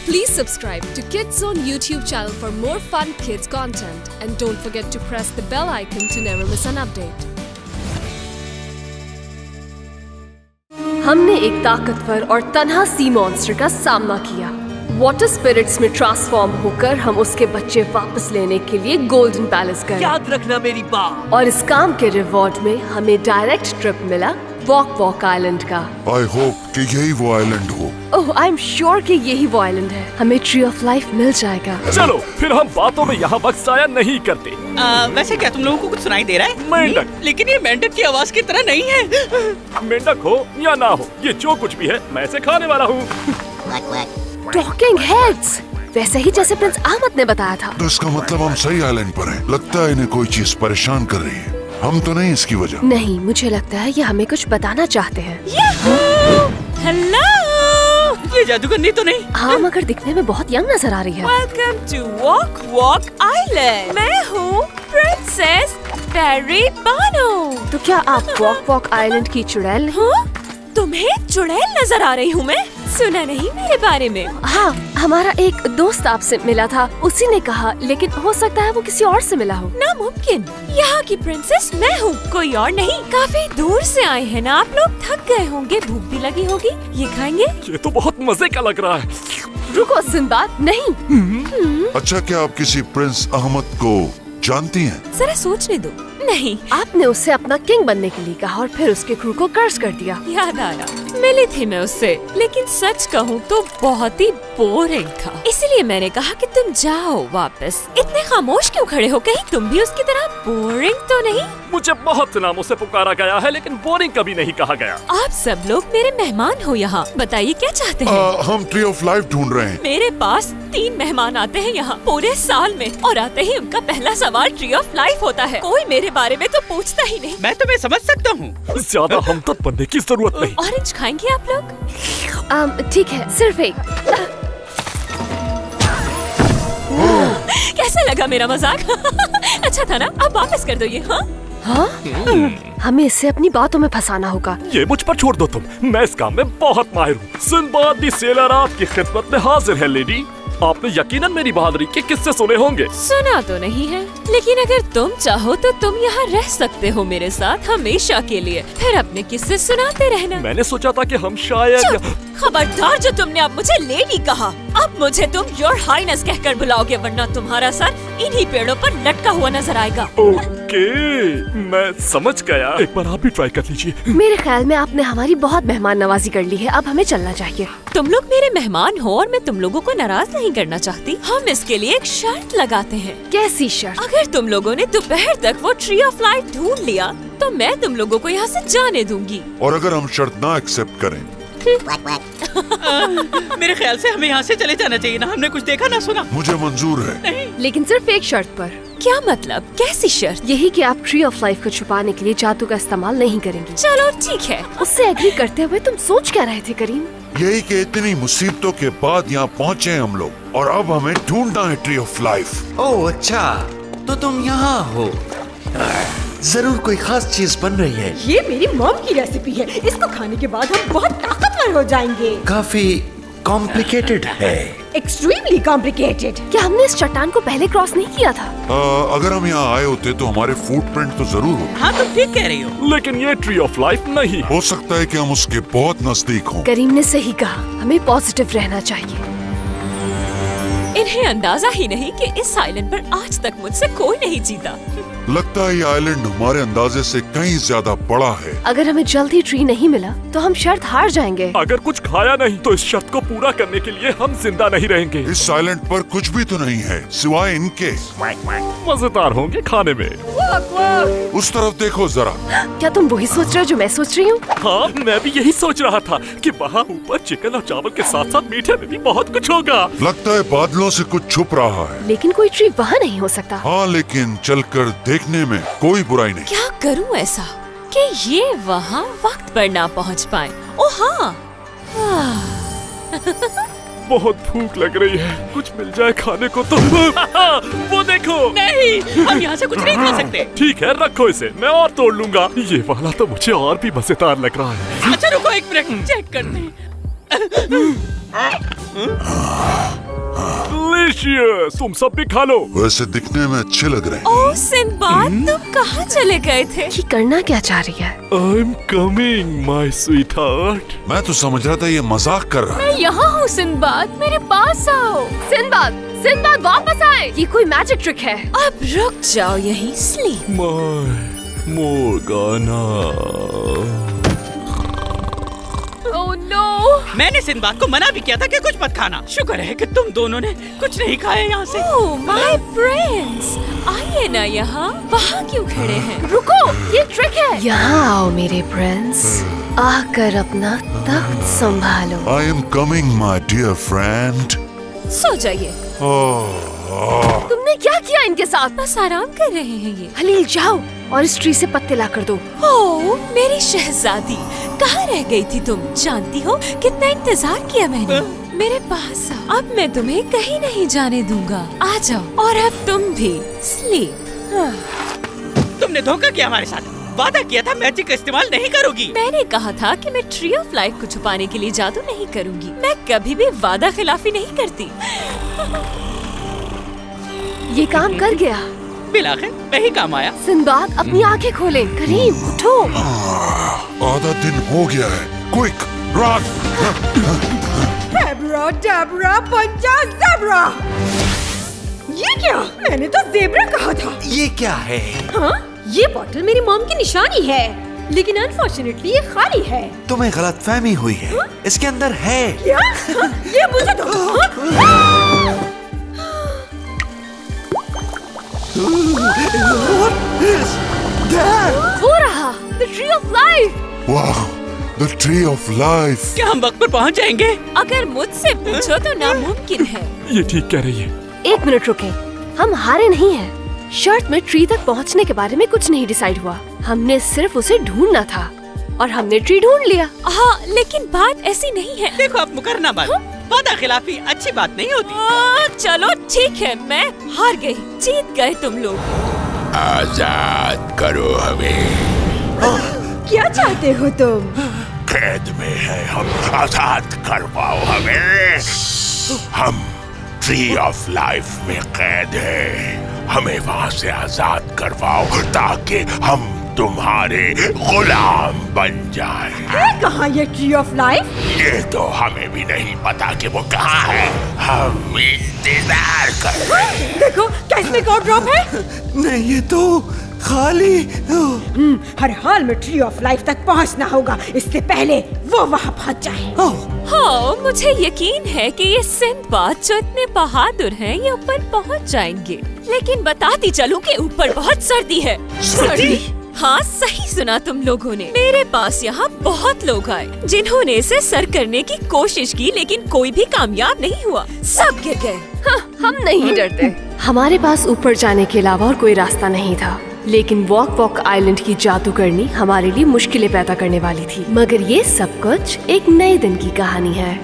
Please subscribe to Kids Zone YouTube channel for more fun kids content and don't forget to press the bell icon to never miss an update. हमने एक ताकतवर और तन्हा sea monster का सामना किया। Water spirits में transform होकर हम उसके बच्चे वापस लेने के लिए गोल्डन पैलेस गए। याद रखना मेरी बात। और इस काम के रिवॉर्ड में हमें डायरेक्ट ट्रिप मिला वॉक आइलैंड का। I hope कि यही वो आइलैंड हो। ओह, आई एम श्योर कि यही वो आइलैंड है। हमें ट्री ऑफ लाइफ मिल जाएगा। चलो फिर हम बातों में यहाँ वक्त जाया नहीं करते। वैसे क्या तुम लोगों को कुछ सुनाई दे रहा है? मेंढक। लेकिन ये मेंढक की आवाज की तरह नहीं है। मेंढक हो या ना हो, ये जो कुछ भी है मैं इसे खाने वाला हूँ। टॉकिंग हेड्स, वैसे ही जैसे प्रिंस अहमद ने बताया था। तो इसका मतलब हम सही आइलैंड पर हैं। लगता है इन्हें कोई चीज परेशान कर रही है। हम तो नहीं इसकी वजह। नहीं, मुझे लगता है ये हमें कुछ बताना चाहते हैं। हेलो, ये जादूगरनी तो नहीं? हाँ, मगर दिखने में बहुत यंग नजर आ रही है। Welcome to walk island. मैं हूँ प्रिंसेस फेरी बानो। तो क्या आप वॉक आइलैंड की चुड़ैल? हाँ? तुम्हें चुड़ैल नजर आ रही हूँ मैं? सुना नहीं मेरे बारे में? हाँ, हमारा एक दोस्त आपसे मिला था, उसी ने कहा, लेकिन हो सकता है वो किसी और से मिला हो। नामुमकिन, यहाँ की प्रिंसेस मैं हूँ, कोई और नहीं। काफी दूर से आए हैं ना आप लोग, थक गए होंगे, भूख भी लगी होगी। ये खाएंगे? ये तो बहुत मजे का लग रहा है। रुको सिंबाद, नहीं। अच्छा, क्या आप किसी प्रिंस अहमद को जानती हैं? जरा सोचने दो। नहीं। आपने उससे अपना किंग बनने के लिए कहा और फिर उसके क्रू को कर्ज कर दिया। याद आया, मिली थी मैं उससे, लेकिन सच कहूँ तो बहुत ही बोरिंग था। इसलिए मैंने कहा कि तुम जाओ वापस। इतने खामोश क्यों खड़े हो? कहीं तुम भी उसकी तरह बोरिंग तो नहीं? मुझे बहुत नामों से पुकारा गया है, लेकिन बोरिंग कभी नहीं कहा गया। आप सब लोग मेरे मेहमान हो यहाँ, बताइए क्या चाहते हैं? हम ट्री ऑफ लाइफ ढूंढ रहे हैं। मेरे पास 3 मेहमान आते हैं यहाँ पूरे साल में, और आते ही उनका पहला सवाल ट्री ऑफ लाइफ होता है। कोई मेरे बारे में तो पूछता ही नहीं। मैं तुम्हें समझ सकता हूँ। ज्यादा हमदर्द बनने की जरूरत नहीं। ऑरेंज खाएंगे आप लोग? ठीक है, सिर्फ एक। कैसा लगा मेरा मजाक? अच्छा था ना? अब वापस कर दो ये। हाँ? हमें इससे अपनी बातों में फंसाना होगा। ये मुझ पर छोड़ दो तुम, मैं इस काम में बहुत माहिर हूँ। सिंबाद दी सेलर आपकी खिदमत में हाजिर है लेडी। आपने यकीनन मेरी बहादुरी के किस्से सुने होंगे। सुना तो नहीं है, लेकिन अगर तुम चाहो तो तुम यहाँ रह सकते हो मेरे साथ हमेशा के लिए। फिर अपने किस्से सुनाते रहना। मैंने सोचा था कि हम शायद। खबरदार, जो तुमने अब मुझे लेडी कहा, अब मुझे तुम योर हाइनेस कहकर बुलाओगे, वरना तुम्हारा सर इन्हीं पेड़ों पर लटका हुआ नजर आएगा। ओके, मैं समझ गया। एक बार आप भी ट्राई कर लीजिए। मेरे ख्याल में आपने हमारी बहुत मेहमान नवाजी कर ली है, अब हमें चलना चाहिए। तुम लोग मेरे मेहमान हो और मैं तुम लोगों को नाराज नहीं करना चाहती। हम इसके लिए एक शर्त लगाते हैं। कैसी शर्त? अगर तुम लोगों ने दोपहर तक वो ट्री ऑफ लाइफ ढूंढ लिया तो मैं तुम लोगों को यहाँ से जाने दूंगी। और अगर हम शर्त ना एक्सेप्ट करें? मेरे ख्याल से हमें यहाँ से चले जाना चाहिए ना, हमने कुछ देखा ना सुना। मुझे मंजूर है, लेकिन सिर्फ एक शर्त पर। क्या मतलब? कैसी शर्त? यही कि आप ट्री ऑफ लाइफ को छुपाने के लिए जादू का इस्तेमाल नहीं करेंगी। चलो ठीक है। उससे एग्री करते हुए तुम सोच क्या रहे थे करीम? यही कि इतनी मुसीबतों के बाद यहाँ पहुँचे हम लोग, और अब हमें ढूंढना है ट्री ऑफ लाइफ। ओह अच्छा, तो तुम यहाँ हो। जरूर कोई खास चीज बन रही है। ये मेरी मॉम की रेसिपी है, इसको खाने के बाद हम बहुत ताकतवर हो जाएंगे। काफी कॉम्प्लिकेटेड है। Extremely complicated. क्या हमने इस चट्टान को पहले क्रॉस नहीं किया था? अगर हम यहाँ आए होते तो हमारे फुटप्रिंट तो जरूर होते। हाँ, तुम ठीक कह रही हो। लेकिन ये ट्री ऑफ लाइफ नहीं। हो सकता है कि हम उसके बहुत नजदीक हों। करीम ने सही कहा, हमें पॉजिटिव रहना चाहिए। इन्हें अंदाजा ही नहीं कि इस आइलैंड पर आज तक मुझसे कोई नहीं जीता। लगता है ये आइलैंड हमारे अंदाजे से कहीं ज्यादा बड़ा है। अगर हमें जल्दी ट्री नहीं मिला तो हम शर्त हार जाएंगे। अगर कुछ खाया नहीं तो इस शर्त को पूरा करने के लिए हम जिंदा नहीं रहेंगे। इस आइलैंड पर कुछ भी तो नहीं है सिवाय इनके। मजेदार होंगे खाने में। उस तरफ देखो जरा। क्या तुम वही सोच रहे हो जो मैं सोच रही हूँ? हाँ, मैं भी यही सोच रहा था कि वहाँ ऊपर चिकन और चावल के साथ साथ मीठे में भी बहुत कुछ होगा। लगता है बादलों से कुछ छुप रहा है। लेकिन कोई ट्री वहाँ नहीं हो सकता। हाँ, लेकिन चलकर देखने में कोई बुराई नहीं। क्या करूँ ऐसा कि ये वहाँ वक्त पर ना पहुँच पाए? ओ हाँ, बहुत भूख लग रही है, कुछ मिल जाए खाने को तो। वो देखो। नहीं, हम यहाँ से कुछ नहीं खा सकते। ठीक है, रखो इसे, मैं और तोड़ लूंगा। ये वाला तो मुझे और भी मजेदार लग रहा है। अच्छा रुको, एक मिनट चेक करते हैं। डिलीशियस। तुम सब भी खा लो। वैसे दिखने में अच्छे लग रहे हैं। ओह सिंदबाद, तुम कहाँ चले गए थे? ये करना क्या चाह रही है? I'm coming, my sweetheart. मैं तो समझ रहा था ये मजाक कर रहा है। मैं यहाँ हूँ सिंदबाद, मेरे पास आओ। सिंदबाद, सिंदबाद वापस आए। ये कोई मैजिक ट्रिक है। अब रुक जाओ यहीं, sleep. My Morgana. Oh no. मैंने सिंदबाद को मना भी किया था कि कुछ मत खाना। शुक्र है कि तुम दोनों ने कुछ नहीं खाया यहाँ से। ओह माय प्रिंस, आइए ना यहाँ। वहाँ क्यों खड़े हैं? रुको, ये ट्रिक है। यहाँ आओ मेरे प्रिंस, आकर अपना तख्त संभालो। I am coming, my dear friend. सो जाइए। तुमने क्या किया इनके साथ? बस आराम कर रहे हैं ये। हलील जाओ और इस ट्री से पत्ते ला कर दो। ओह मेरी शहजादी, कहाँ रह गई थी तुम? जानती हो कितना इंतजार किया मैंने। मेरे पास आओ, अब मैं तुम्हें कहीं नहीं जाने दूंगा। आ जाओ। और अब तुम भी स्लीप। तुमने धोखा किया हमारे साथ। वादा किया था मैजिक का इस्तेमाल नहीं करोगी। मैंने कहा था कि मैं ट्री ऑफ लाइफ को छुपाने के लिए जादू नहीं करूंगी। मैं कभी भी वादा खिलाफी नहीं करती। ये काम कर गया। बिलाखिर वही काम आया। सिंदबाद अपनी आंखें खोलें। करीम उठो। आधा दिन हो गया है। Quick run. डेब्रा, डेब्रा, पंजा, ज़ेब्रा। ये क्या? मैंने तो ज़ेब्रा कहा था। ये क्या है? हाँ, ये बॉटल मेरी मॉम की निशानी है, लेकिन अनफॉर्चुनेटली ये खाली है। तुम्हें गलतफहमी हुई है। इसके अंदर है। क्या? हाँ, ये मुझे दो। हो रहा The Tree of Life। वाह, the tree of life। क्या हम वक्त पर पहुँच जाएंगे? अगर मुझसे पूछो तो नामुमकिन है। ये ठीक कह रही है। एक मिनट रुके, हम हारे नहीं हैं। शर्त में ट्री तक पहुंचने के बारे में कुछ नहीं डिसाइड हुआ। हमने सिर्फ उसे ढूंढना था और हमने ट्री ढूंढ लिया। हाँ, लेकिन बात ऐसी नहीं है। देखो आप मुकरना बात। वादा खिलाफी अच्छी बात नहीं होती। चलो ठीक है, मैं हार गई। जीत गए तुम लोग। आजाद करो हमें। क्या चाहते हो तुम? कैद में है हम, आजाद करवाओ हमें। हम ट्री ऑफ लाइफ में कैद है, हमें वहाँ से आजाद करवाओ ताकि हम तुम्हारे गुलाम बन जाएं। है कहाँ ये ट्री ऑफ लाइफ? ये तो हमें भी नहीं पता कि वो कहाँ है। हम इंतजार कर रहे हैं। देखो क्या इसमें एक और ड्रॉप है? नहीं, ये तो खाली। हर हाल में ट्री ऑफ लाइफ तक पहुंचना होगा, इससे पहले वो वहाँ पहुँच जाए। हाँ, मुझे यकीन है कि ये सिंदबाद जो इतने बहादुर हैं, ये ऊपर पहुँच जाएंगे। लेकिन बताती चलूं कि ऊपर बहुत सर्दी है। सर्दी? हाँ, सही सुना तुम लोगों ने। मेरे पास यहाँ बहुत लोग आए जिन्होंने इसे सर करने की कोशिश की, लेकिन कोई भी कामयाब नहीं हुआ। सब गिर गए। हाँ, हम नहीं डरते। हमारे पास ऊपर जाने के अलावा और कोई रास्ता नहीं था, लेकिन वॉक वॉक आइलैंड की जादूगरनी हमारे लिए मुश्किलें पैदा करने वाली थी। मगर ये सब कुछ एक नए दिन की कहानी है।